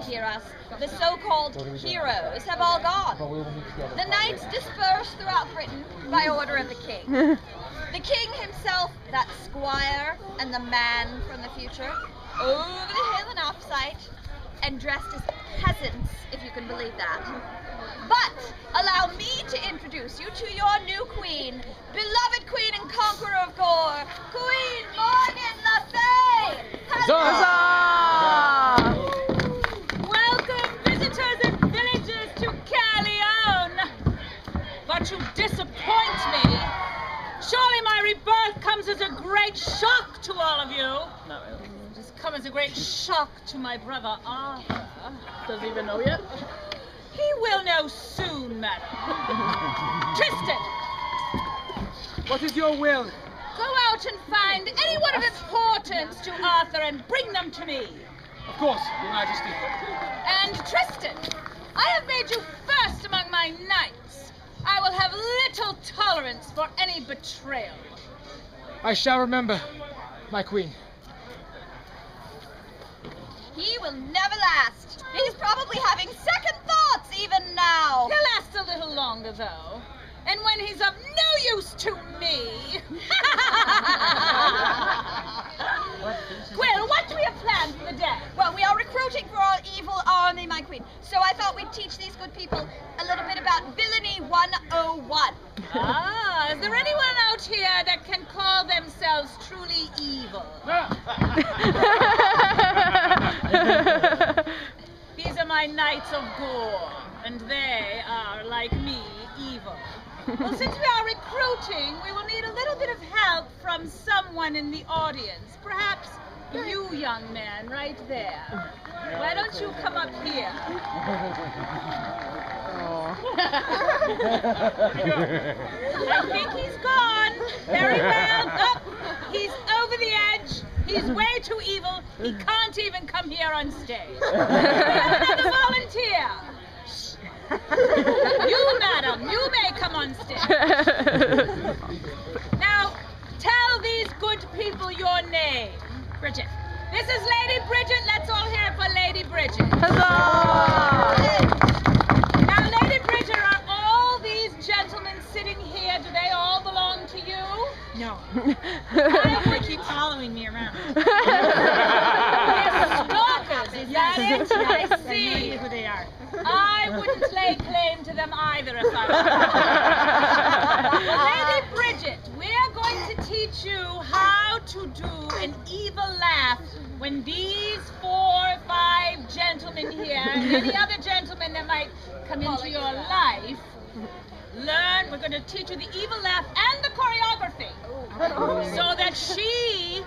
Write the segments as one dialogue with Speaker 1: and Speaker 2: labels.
Speaker 1: hear us, the so-called heroes, have all gone. The knights dispersed throughout Britain by order of the king. The king himself, that squire and the man from the future, over the hill in offsight, and dressed as peasants, if you can believe that. But allow me to introduce you to your new queen, beloved queen and conqueror of Gore, Queen Morgan Le Fay!
Speaker 2: Huzzah!
Speaker 3: Welcome, visitors and villagers, to Caerleon. But you disappoint me. Surely my rebirth comes as a great shock to all of you.
Speaker 2: Not really.
Speaker 3: It has come as a great shock to my brother Arthur.
Speaker 2: Does he even know yet?
Speaker 3: He will know soon, madam. Tristan!
Speaker 4: What is your will?
Speaker 3: Go out and find anyone of importance to Arthur and bring them to me.
Speaker 4: Of course, Your Majesty.
Speaker 3: And Tristan, I have made you first among my knights. I will have little tolerance for any betrayal.
Speaker 4: I shall remember, my queen.
Speaker 1: He will never last. He's probably having second thoughts even now.
Speaker 3: He'll last a little longer, though. And when he's of no use to me... Quill, what do we have planned for the day?
Speaker 1: Well, we are recruiting for our evil army, my queen. So I thought we'd teach these good people a little bit about Villainy 101.
Speaker 3: Ah, is there anyone out here that can call themselves truly evil? These are my knights of Gore, and they are, like me, evil. Well, since we are recruiting, we will need a little bit of help from someone in the audience. Perhaps you, young man, right there. Why don't you come up here? I think he's gone. Very well. Oh, he's over the edge. He's way too evil. He can't even come here on stage. We have another volunteer. You, madam, you may come on stage. Now, tell these good people your name. Bridget. This is Lady Bridget. Let's all hear it for Lady Bridget.
Speaker 2: Huzzah!
Speaker 3: Now, Lady Bridget, are all these gentlemen sitting here, do they all belong to you?
Speaker 5: No.
Speaker 3: They
Speaker 5: keep following me around.
Speaker 3: They're stalkers, is that it? I see.
Speaker 5: Who they are.
Speaker 3: I wouldn't lay claim to them either if I were. Lady Bridget, we're going to teach you how to do an evil laugh when these 4 or 5 gentlemen here, and any other gentlemen that might come into your life, learn. We're going to teach you the evil laugh and the choreography so that she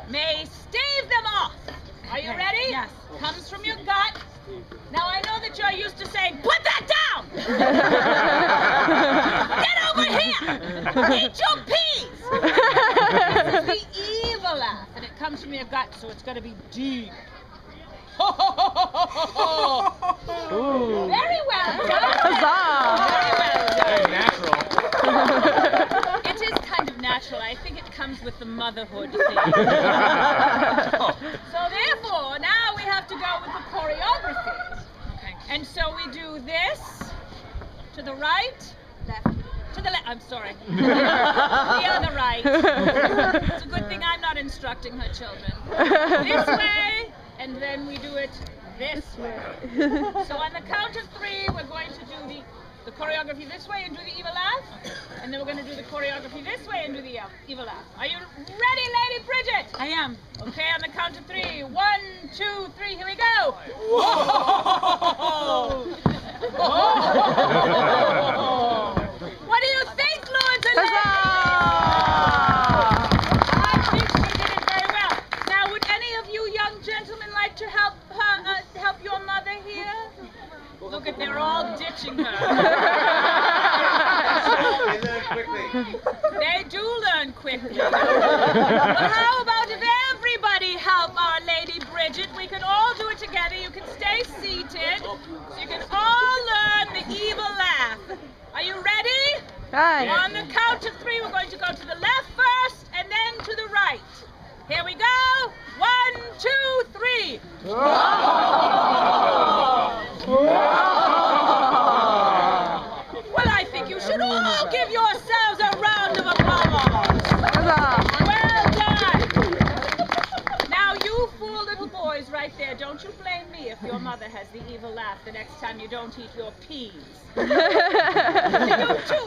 Speaker 3: may stave them off. Are you ready?
Speaker 5: Yes.
Speaker 3: Comes from your gut. Now I know that you're used to saying, put that down! Get over here! Eat your peas! This is the evil laugh, and it comes from your gut, so it's going to be deep. Very well done.
Speaker 2: Huzzah!
Speaker 3: Very well done.
Speaker 4: Very natural.
Speaker 3: It is kind of natural. I think it comes with the motherhood thing. So therefore, now we have to go with the choreography.
Speaker 5: Okay.
Speaker 3: And so we do this to the right, left, to the left. I'm sorry. The other right. It's a good thing I'm not instructing her children. This way, and then we do it this way. So on the count of 3, we're going to do the choreography this way and do the evil laugh. And then we're going to do the choreography this way and do the evil laugh. Are you ready, Lady Bridget?
Speaker 5: I am.
Speaker 3: Okay, on the count of 3. 1, 2, 3, here we go. What do you think, Lords and Ladies? I think she did it very well. Now, would any of you young gentlemen like to help your mother here? Look at, they're all ditching her.
Speaker 6: They learn quickly.
Speaker 3: They do learn quickly. Well, how about if everybody help our Lady Bridget? We can all do it together. You can stay seated. So you can all learn the evil laugh. Are you ready?
Speaker 2: Hi.
Speaker 3: On the count of 3, we're going to go to the left first and then to the right. Here we go. 1, 2, 3. see if your mother has the evil laugh the next time you don't eat your peas. You too,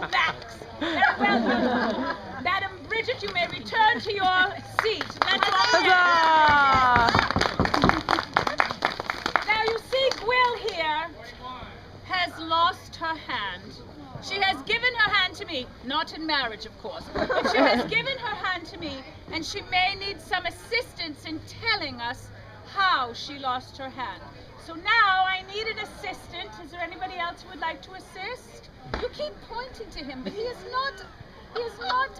Speaker 3: Max. Very well, Madam Bridget, you may return to your seat. Let's all Now you see, Gwyl here has lost her hand. She has given her hand to me, not in marriage, of course, but she has given her hand to me, and she may need some assistance in telling us how she lost her hand. So now I need an assistant. Is there anybody else who would like to assist? You keep pointing to him, but he is not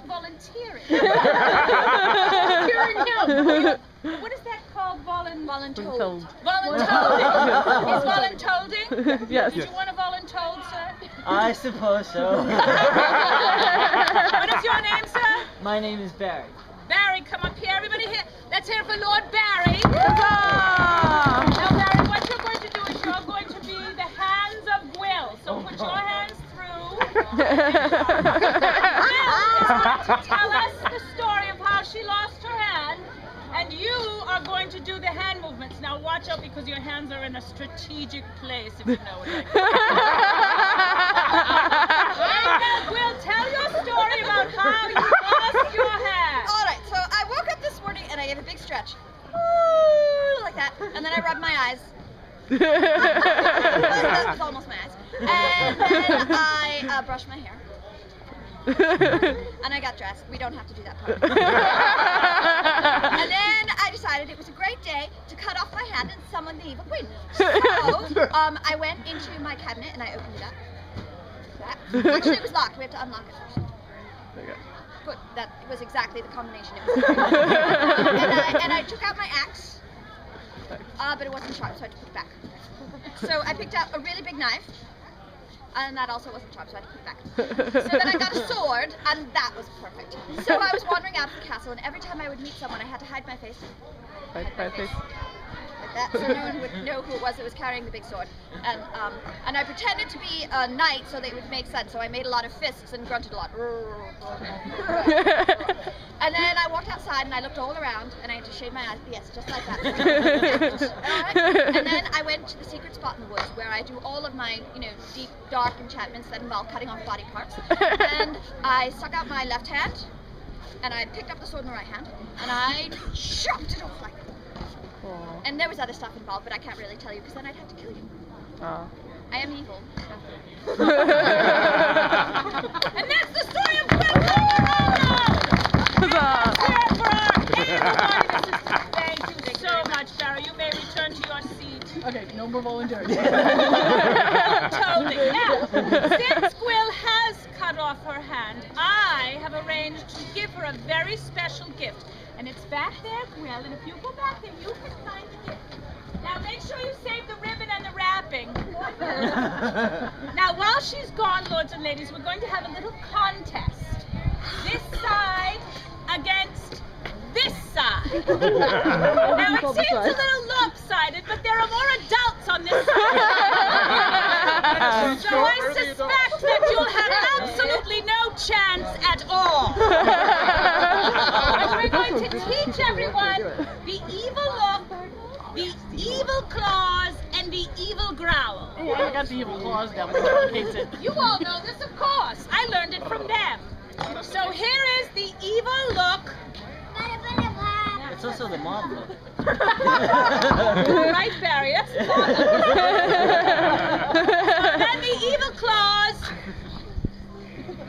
Speaker 3: volunteering. Volunteering him. What is that called? Voluntold. Voluntolding. Is voluntolding?
Speaker 2: Yes.
Speaker 3: Did you want to voluntold, sir?
Speaker 5: I suppose so.
Speaker 3: What is your name, sir?
Speaker 5: My name is Barry.
Speaker 3: Barry, come up here. Everybody here. Let's hear for Lord Barry.
Speaker 2: Huzzah!
Speaker 3: Now, Barry, what you're going to do is you're going to be the hands of Gwyl. So put your hands through. Gwyl is going to tell us the story of how she lost her hand. And you are going to do the hand movements. Now watch out because your hands are in a strategic place, if you know what I mean. Gwyl, tell your story about how you lost your hand.
Speaker 1: All right, so I woke up this morning and I gave a big stretch. Ooh, like that. And then I rubbed my eyes. That was almost my eyes. And then I brushed my hair. And I got dressed. We don't have to do that part. And then I decided it was a great day to cut off my hand and summon the evil queen. So I went into my cabinet and I opened it up. Actually, it was locked. We have to unlock it first. But that was exactly the combination. It was and I took out my axe, but it wasn't sharp, so I had to put it back. So I picked out a really big knife. And that also wasn't sharp, so I had to put it back. So then I got a sword, and that was perfect. So I was wandering out of the castle, and every time I would meet someone, I had to hide my face.
Speaker 2: Hide my face.
Speaker 1: Like that, so no one would know who it was that was carrying the big sword. And I pretended to be a knight so that it would make sense. So I made a lot of fists and grunted a lot. And then I walked outside and I looked all around and I had to shade my eyes. Yes, just like that. Alright. And then I went to the secret spot in the woods where I do all of my, deep, dark enchantments that involve cutting off body parts. And I stuck out my left hand and I picked up the sword in the right hand and I chopped it off like that. And there was other stuff involved, but I can't really tell you because then I'd have to kill you. I am evil. And that's the story of Gwyl. Thank you so much, Sarah. You may return to your seat.
Speaker 2: Okay, no more volunteering.
Speaker 3: Volunteering. Now, since Gwyl has cut off her hand, I have arranged to give her a very special gift. And it's back there, Gwyl, and if you go back there, you can find the gift. Now, make sure you save the ribbon and the wrapping. Now, while she's gone, lords and ladies, we're going to have a little contest. This side against this side. Now, it seems a little lopsided, but there are more adults on this side. So I suspect that you'll have absolutely no chance at all. But we're going to teach everyone the evil look, the evil claws, and the evil growl.
Speaker 2: Oh, I got the evil claws down. My dog hates it.
Speaker 3: You all know this, of course. I learned it from them. So here is the evil look.
Speaker 5: It's also the mom look.
Speaker 3: Right, Barry, that's the mom look. So then the evil claws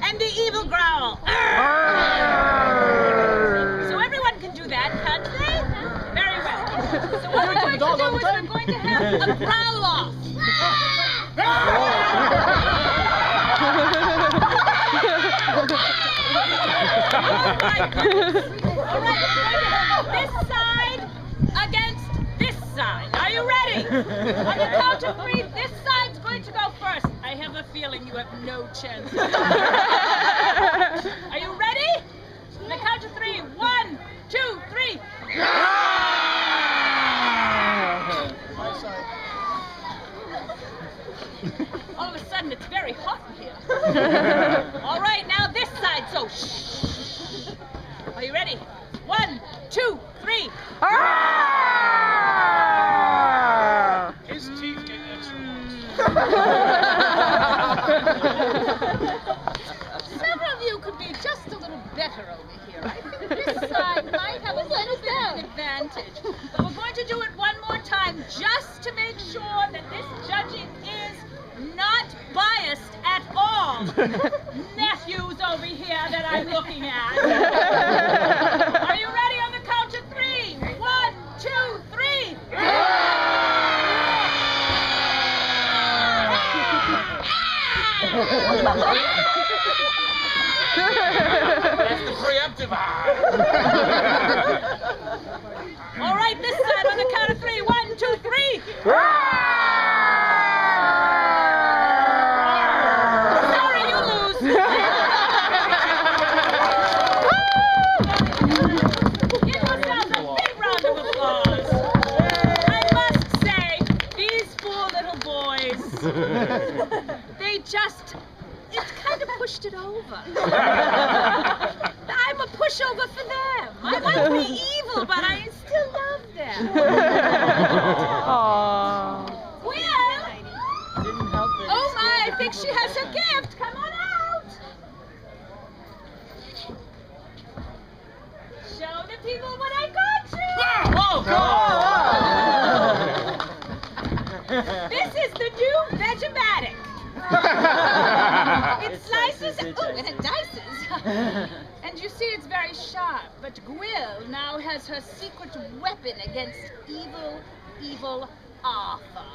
Speaker 3: and the evil growl. So everyone can do that, can't they? Very well. So what we're going to do is we're going to have a growl off. All right, we're going to have this side against this side. Are you ready? On the count of 3, this side's going to go first. I have a feeling you have no chance. Are you ready? On the count of 3, 1, 2, 3. All of a sudden, it's very hot in here. All right, now this side, so shh. Are you ready? 1, 2, 3. Several of you could be just a little better over here. I think this side might have a little bit of an advantage. But we're going to do it one more time just to make sure that this judging is not biased at all. Nephews over here that I'm looking at. Are you ready on the count of 3? 1, 2, 3.
Speaker 4: That's the preemptive.
Speaker 3: All right, this side on the count of 3. 1, 2, 3. Sorry, you lose. Give yourselves a big round of applause. I must say, these 4 little boys, they just, it's kind of pushed it over. I'm a pushover for them. I might be evil, but I still love them.
Speaker 2: Aww.
Speaker 3: Will!
Speaker 5: Didn't help it.
Speaker 3: Oh my, I think she has her gift. Come on out. Show the people what I got you. This is the new Vegematic. It slices, and it dices. And you see it's very sharp, but Gwyll now has her secret weapon against evil Arthur.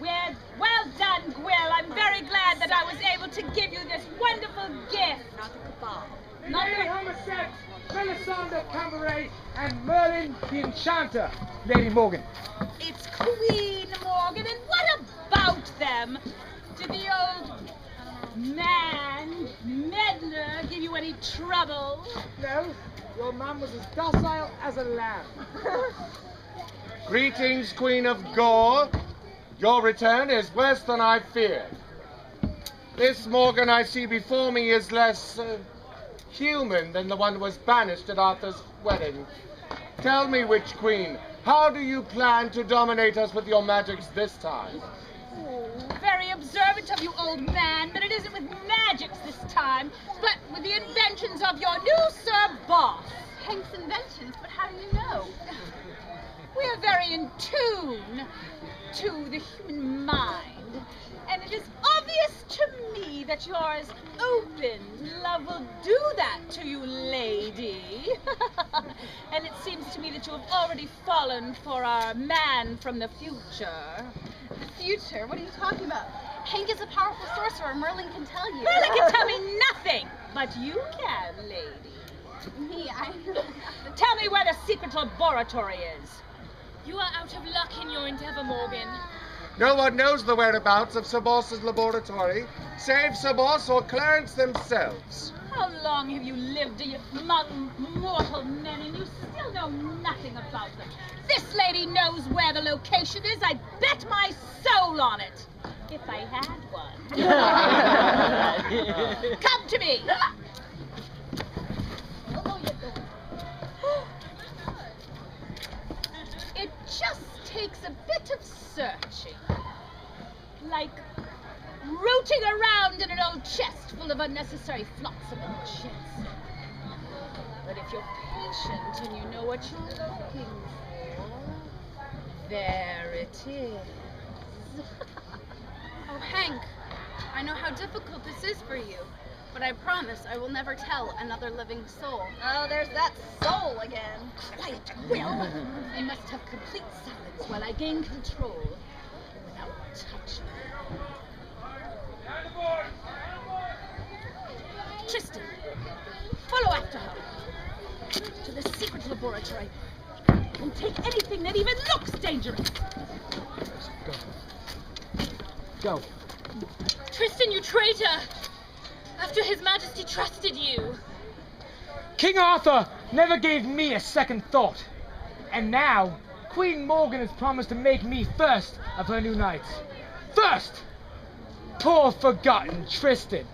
Speaker 3: Well done, Gwyll. I'm very glad that I was able to give you this wonderful gift. Not the cabal. Not
Speaker 4: Lady
Speaker 3: the...
Speaker 4: Homicide, Melisande Cabaret, and Merlin the Enchanter, Lady Morgan.
Speaker 3: It's Queen Morgan, and what about them? Did the old man, meddler, give you any trouble?
Speaker 4: No, your man was as docile as a lamb.
Speaker 6: Greetings, Queen of Gore. Your return is worse than I feared. This Morgan I see before me is less human than the one who was banished at Arthur's wedding. Tell me, Witch Queen, how do you plan to dominate us with your magics this time?
Speaker 3: Oh, very observant of you, old man, but it isn't with magics this time, but with the inventions of your new Sir Boss.
Speaker 1: Hank's inventions, but how do you know?
Speaker 3: We are very in tune to the human mind, and it is obvious to me that you're as open. Love will do that to you, lady. And it seems to me that you have already fallen for our man from the future.
Speaker 1: The future? What are you talking about? Hank is a powerful sorcerer. Merlin can tell you.
Speaker 3: Merlin can tell me nothing, but you can, lady.
Speaker 1: Me, I know nothing.
Speaker 3: Tell me where the secret laboratory is.
Speaker 7: You are out of luck in your endeavor, Morgan.
Speaker 6: No one knows the whereabouts of Sir Boss's laboratory, save Sir Boss or Clarence themselves.
Speaker 3: How long have you lived among mortal men and you still know nothing about them? This lady knows where the location is. I'd bet my soul on it. If I had one. Come to me. It just takes a bit of searching. Like rooting around in an old chest full of unnecessary flotsam and jetsam. But if you're patient and you know what you're looking for, there it is.
Speaker 1: Oh, Hank, I know how difficult this is for you, but I promise I will never tell another living soul.
Speaker 8: Oh, there's that soul again.
Speaker 3: Quiet, Will. I must have complete silence while I gain control without touching. Tristan, follow after her to the secret laboratory and take anything that even looks dangerous.
Speaker 4: Go.
Speaker 7: Tristan, you traitor! After His Majesty trusted you.
Speaker 4: King Arthur never gave me a second thought. And now, Queen Morgan has promised to make me first of her new knights. First! Poor forgotten Tristan.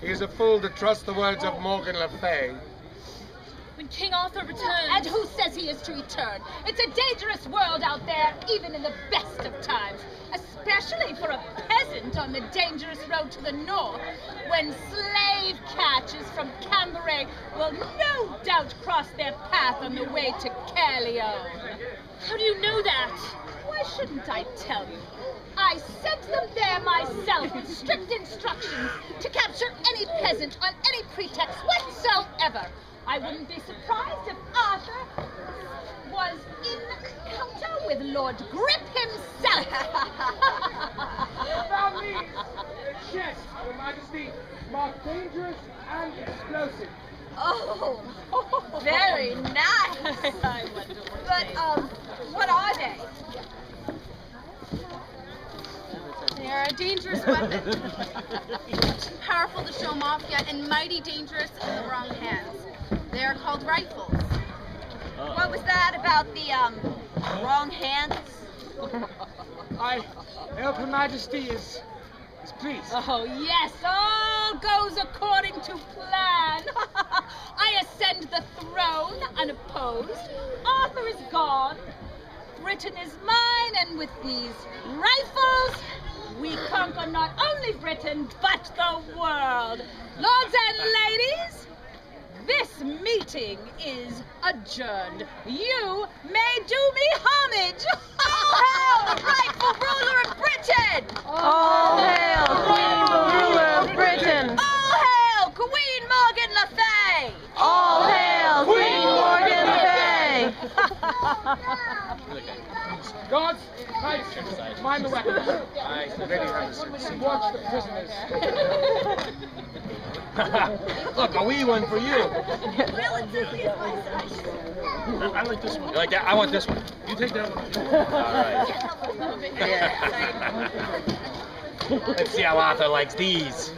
Speaker 6: He is a fool to trust the words of Morgan Le Fay.
Speaker 7: when King Arthur returns.
Speaker 3: And who says he is to return? It's a dangerous world out there, even in the best of times. Especially for a peasant on the dangerous road to the north, when slave catchers from Cambrai will no doubt cross their path on the way to Caerleon.
Speaker 7: How do you know that?
Speaker 3: Why shouldn't I tell you? I sent them there myself with strict instructions to capture any peasant on any pretext whatsoever. I wouldn't be surprised if Arthur was in encounter with Lord Grip himself.
Speaker 4: About me, a chest, Your Majesty, marked dangerous and explosive.
Speaker 1: Oh, very nice. But, what are they?
Speaker 8: They are a dangerous weapon. Too powerful to show them off yet, and mighty dangerous in the wrong hands. They are called rifles.
Speaker 1: What was that about the, wrong hands?
Speaker 4: I hope Her Majesty is pleased.
Speaker 3: Oh, yes, all goes according to plan. I ascend the throne unopposed. Arthur is gone. Britain is mine, and with these rifles, we conquer not only Britain, but the world. Lords and ladies, this meeting is adjourned. You may do me homage.
Speaker 1: All hail the rightful ruler of Britain!
Speaker 9: All hail, Queen Ruler of Britain!
Speaker 1: All hail Queen Morgan Le Fay!
Speaker 9: All hail, Queen Morgan Le Fay!
Speaker 4: Guards, knights, mind the weapons. Watch the prisoners.
Speaker 5: Look, a wee one for you.
Speaker 1: Relatively is my size.
Speaker 5: I like this one. You like that? I want this one. You take that one. All right. Let's see how Arthur likes these.